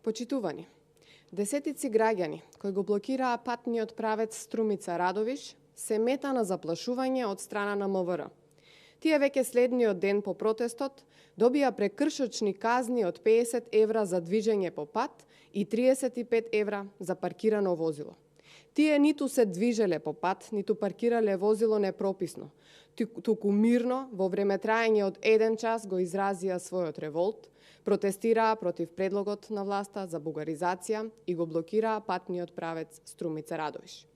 Почитувани, десетици граѓани кои го блокираа патниот правец Струмица Радовиш се мета на заплашување од страна на МВР. Тие веќе следниот ден по протестот добија прекршочни казни од 50 евра за движење по пат и 35 евра за паркирано возило. Тие ниту се движеле по пат, ниту паркирале возило непрописно, туку мирно во време траење од 1 час го изразија својот револт, протестираа против предлогот на власта за бугаризација и го блокираа патниот правец Струмица Радовиш.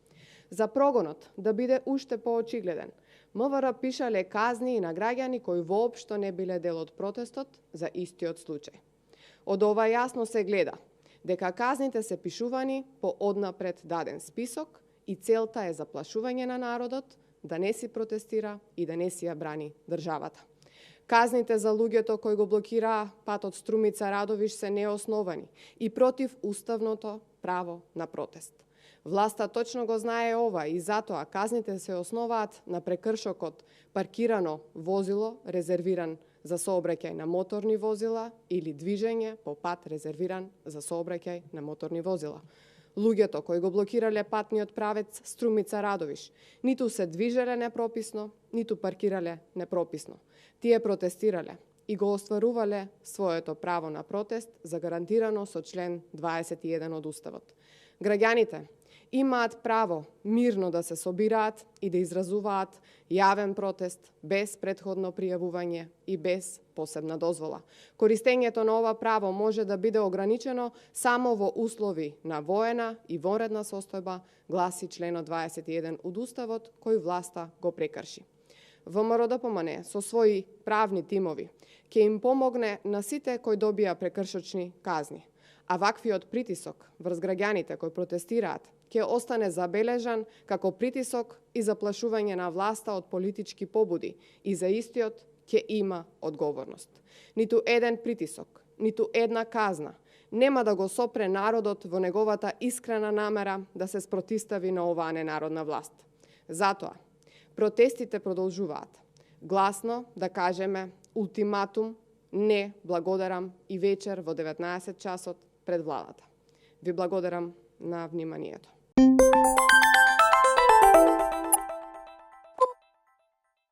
За прогонот да биде уште поочигледен, МВР пишале казни и на граѓани кои воопшто не биле дел од протестот за истиот случај. Од ова јасно се гледа дека казните се пишувани по однапред даден список и целта е заплашување на народот да не си протестира и да не си ја брани државата. Казните за луѓето кои го блокираа патот Струмица Радовиш се неосновани и против уставното право на протест. Власта точно го знае ова и затоа казните се основаат на прекршокот паркирано возило резервиран за сообраќај на моторни возила или движење по пат резервиран за сообраќај на моторни возила. Луѓето кои го блокирале патниот правец Струмица Радовиш ниту се движеле непрописно, ниту паркирале непрописно. Тие протестирале и го остварувале своето право на протест загарантирано со член 21 од Уставот. Граѓаните имаат право мирно да се собираат и да изразуваат јавен протест без претходно пријавување и без посебна дозвола. Користењето на ова право може да биде ограничено само во услови на воена и вонредна состојба, гласи членот 21 од Уставот, кој власта го прекрши. ВМРО ДПМНЕ со своји правни тимови ќе им помогне на сите кои добија прекршочни казни, а ваквиот притисок врз граѓаните кои протестираат ќе остане забележан како притисок и заплашување на власта од политички побуди и за истиот ќе има одговорност. Ниту еден притисок, ниту една казна нема да го сопре народот во неговата искрена намера да се спротистави на оваа ненародна власт. Затоа, протестите продолжуваат. Гласно да кажеме ултиматум, не благодарам и вечер во 19 часот пред владата. Ви благодарам на вниманието.